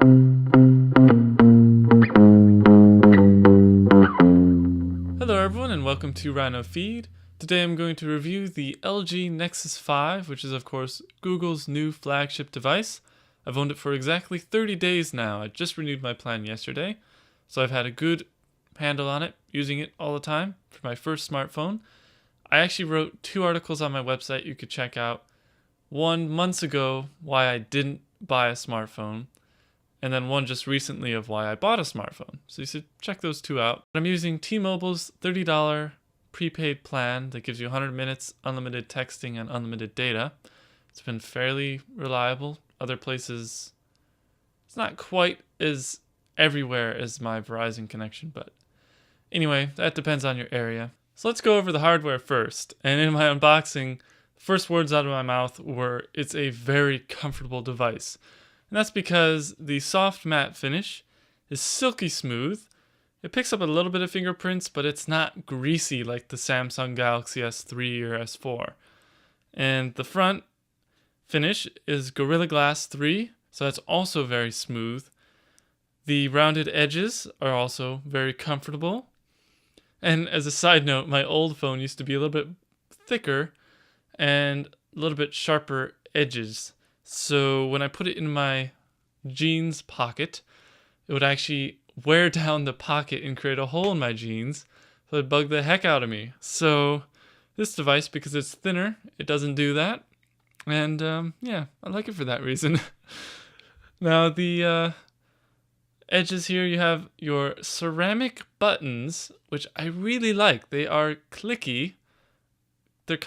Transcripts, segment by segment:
Hello everyone and welcome to Rhinofeed. Today I'm going to review the LG Nexus 5, which is of course Google's new flagship device. I've owned it for exactly 30 days now. I just renewed my plan yesterday, so I've had a good handle on it, using it all the time for my first smartphone. I actually wrote 2 articles on my website you could check out. One months ago, why I didn't buy a smartphone, and then one just recently of why I bought a smartphone. So you should check those 2 out. I'm using T-Mobile's $30 prepaid plan that gives you 100 minutes, unlimited texting, and unlimited data. It's been fairly reliable. Other places, it's not quite as everywhere as my Verizon connection, but anyway, that depends on your area. So let's go over the hardware first. And in my unboxing, the first words out of my mouth were, it's a very comfortable device. And that's because the soft matte finish is silky smooth. It picks up a little bit of fingerprints, but it's not greasy like the Samsung Galaxy S3 or S4. And the front finish is Gorilla Glass 3, so that's also very smooth. The rounded edges are also very comfortable. And as a side note, my old phone used to be a little bit thicker and a little bit sharper edges. So when I put it in my jeans pocket, it would actually wear down the pocket and create a hole in my jeans. So it bugged the heck out of me. So this device, because it's thinner, it doesn't do that. And yeah, I like it for that reason. Now the edges here, you have your ceramic buttons, which I really like. They are clicky. They're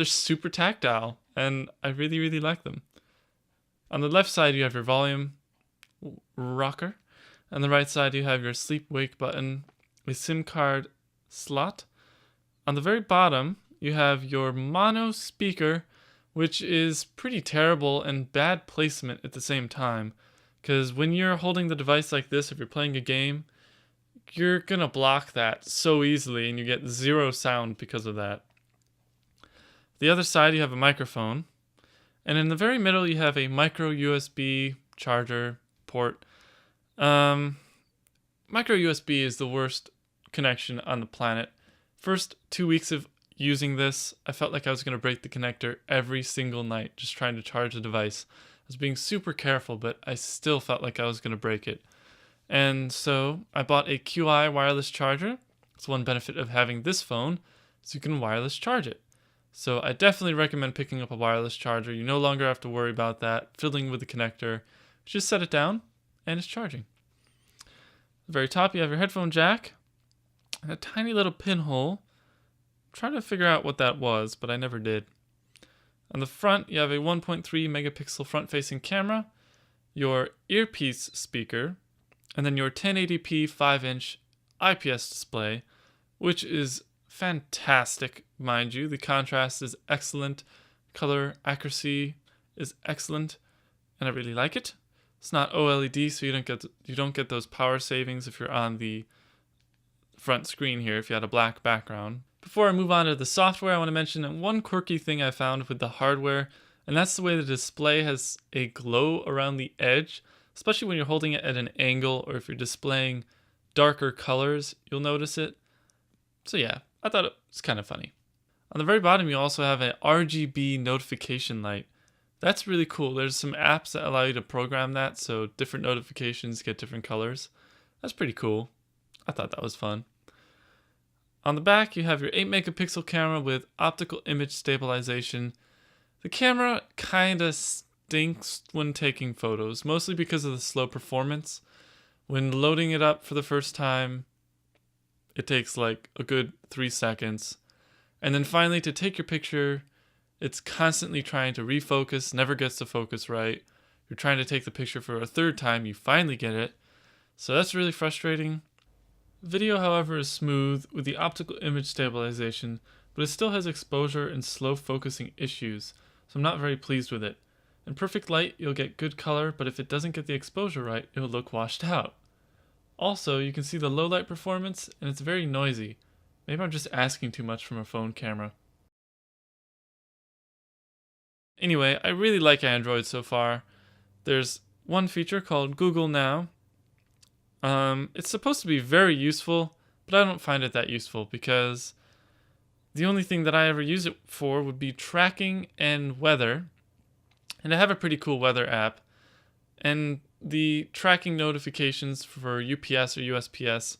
super tactile, and I really, really like them. On the left side, you have your volume rocker. On the right side, you have your sleep-wake button, a SIM card slot. On the very bottom, you have your mono speaker, which is pretty terrible and bad placement at the same time. Because when you're holding the device like this, if you're playing a game, you're going to block that so easily and you get 0 sound because of that. The other side, you have a microphone. And in the very middle, you have a micro USB charger port. Micro USB is the worst connection on the planet. First 2 weeks of using this, I felt like I was going to break the connector every single night just trying to charge the device. I was being super careful, but I still felt like I was going to break it. And so I bought a QI wireless charger. It's one benefit of having this phone, is you can wireless charge it. So I definitely recommend picking up a wireless charger. You no longer have to worry about that fiddling with the connector. Just set it down and it's charging. At the very top, you have your headphone jack and a tiny little pinhole. I'm trying to figure out what that was, but I never did. On the front, you have a 1.3 megapixel front-facing camera, your earpiece speaker, and then your 1080p 5-inch IPS display, which is fantastic, mind you. The contrast is excellent, color accuracy is excellent, and I really like it. It's not OLED, so you don't get those power savings if you're on the front screen here if you had a black background. Before I move on to the software, I want to mention one quirky thing I found with the hardware, and that's the way the display has a glow around the edge, especially when you're holding it at an angle or if you're displaying darker colors, you'll notice it. So yeah, I thought it was kind of funny. On the very bottom, you also have an RGB notification light. That's really cool. There's some apps that allow you to program that, so different notifications get different colors. That's pretty cool. I thought that was fun. On the back, you have your 8 megapixel camera with optical image stabilization. The camera kind of stinks when taking photos, mostly because of the slow performance. When loading it up for the first time, it takes like a good 3 seconds. And then finally, to take your picture, it's constantly trying to refocus, never gets the focus right. You're trying to take the picture for a 3rd time, you finally get it. So that's really frustrating. Video, however, is smooth with the optical image stabilization, but it still has exposure and slow focusing issues, so I'm not very pleased with it. In perfect light, you'll get good color, but if it doesn't get the exposure right, it'll look washed out. Also, you can see the low light performance, and it's very noisy. Maybe I'm just asking too much from a phone camera. Anyway, I really like Android so far. There's one feature called Google Now. It's supposed to be very useful, but I don't find it that useful because the only thing that I ever use it for would be tracking and weather. And I have a pretty cool weather app. And the tracking notifications for UPS or USPS,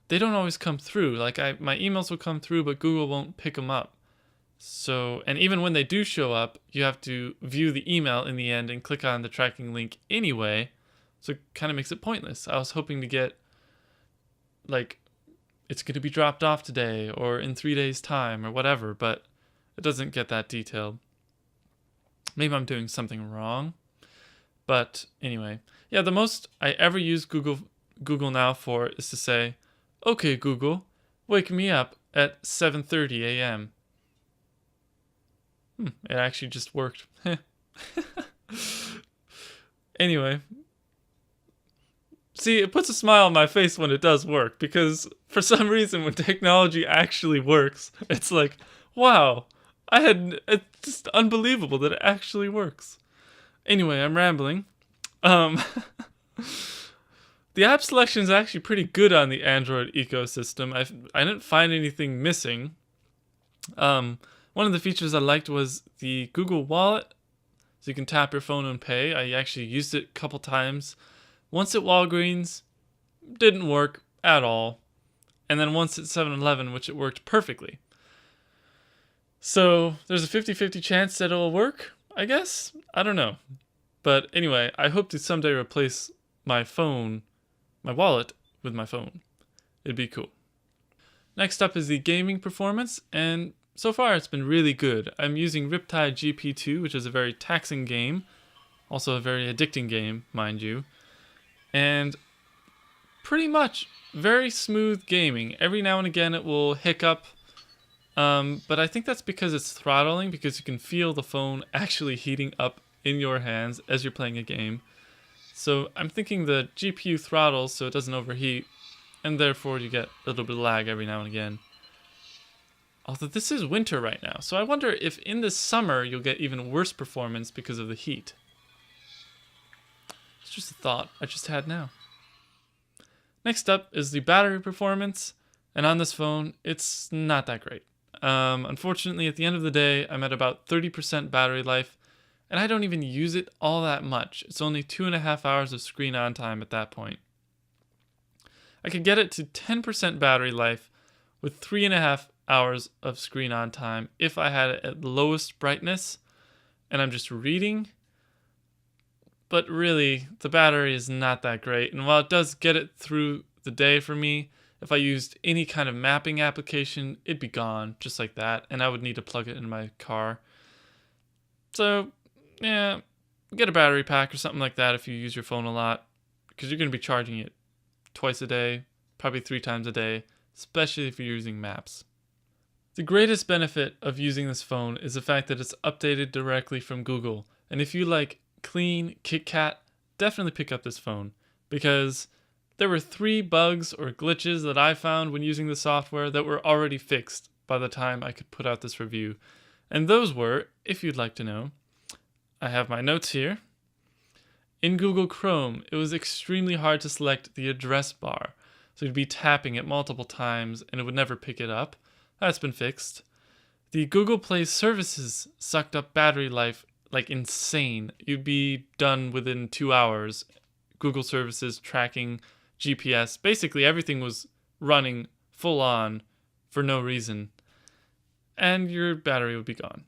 they don't always come through. Like my emails will come through, but Google won't pick them up. So, and even when they do show up, you have to view the email in the end and click on the tracking link anyway. So it kind of makes it pointless. I was hoping to get, like, it's going to be dropped off today or in 3 days' time or whatever, but it doesn't get that detailed. Maybe I'm doing something wrong. But anyway, yeah, the most I ever use Google Now for is to say, "Okay, Google, wake me up at 7:30 a.m." It actually just worked. Anyway, see, it puts a smile on my face when it does work, because for some reason when technology actually works, it's like, wow, it's just unbelievable that it actually works. Anyway, I'm rambling. The app selection is actually pretty good on the Android ecosystem. I didn't find anything missing. One of the features I liked was the Google Wallet. So you can tap your phone and pay. I actually used it a couple times. Once at Walgreens, didn't work at all. And then once at 7-Eleven, which it worked perfectly. So there's a 50-50 chance that it'll work, I guess. I don't know. But anyway, I hope to someday replace my wallet with my phone. It'd be cool. Next up is the gaming performance, and so far it's been really good. I'm using Riptide GP2, which is a very taxing game, also a very addicting game, mind you, and pretty much very smooth gaming. Every now and again it will hiccup, but I think that's because it's throttling, because you can feel the phone actually heating up in your hands as you're playing a game. So I'm thinking the GPU throttles so it doesn't overheat, and therefore you get a little bit of lag every now and again. Although this is winter right now, so I wonder if in the summer you'll get even worse performance because of the heat. It's just a thought I just had now. Next up is the battery performance, and on this phone, it's not that great. Unfortunately, at the end of the day, I'm at about 30% battery life, and I don't even use it all that much. It's only 2.5 hours of screen on time at that point. I could get it to 10% battery life with 3.5 hours of screen on time if I had it at the lowest brightness and I'm just reading. But really, the battery is not that great. And while it does get it through the day for me, if I used any kind of mapping application, it'd be gone just like that. And I would need to plug it in my car. So, yeah, get a battery pack or something like that if you use your phone a lot, because you're going to be charging it twice a day, probably 3 times a day, especially if you're using maps. The greatest benefit of using this phone is the fact that it's updated directly from Google. And if you like clean KitKat, definitely pick up this phone, because there were 3 bugs or glitches that I found when using the software that were already fixed by the time I could put out this review. And those were, if you'd like to know, I have my notes here. In Google Chrome, it was extremely hard to select the address bar. So you'd be tapping it multiple times and it would never pick it up. That's been fixed. The Google Play services sucked up battery life like insane. You'd be done within 2 hours. Google services, tracking, GPS, basically everything was running full on for no reason. And your battery would be gone.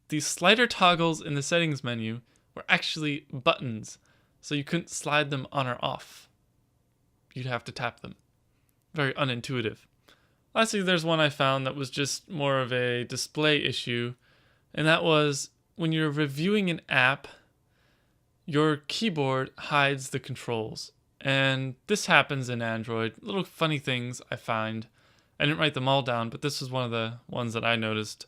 The slider toggles in the settings menu were actually buttons, so you couldn't slide them on or off. You'd have to tap them. Very unintuitive. Lastly, there's one I found that was just more of a display issue, and that was when you're reviewing an app, your keyboard hides the controls. And this happens in Android. Little funny things I find. I didn't write them all down, but this was one of the ones that I noticed.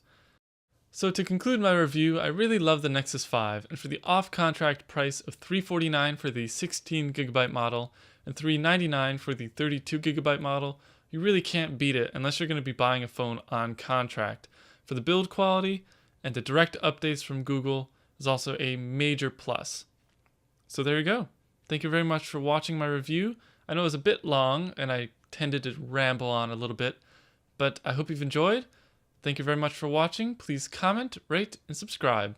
So to conclude my review, I really love the Nexus 5, and for the off-contract price of $349 for the 16GB model and $399 for the 32GB model, you really can't beat it unless you're going to be buying a phone on contract. For the build quality and the direct updates from Google is also a major plus. So there you go. Thank you very much for watching my review. I know it was a bit long and I tended to ramble on a little bit, but I hope you've enjoyed. Thank you very much for watching. Please comment, rate, and subscribe.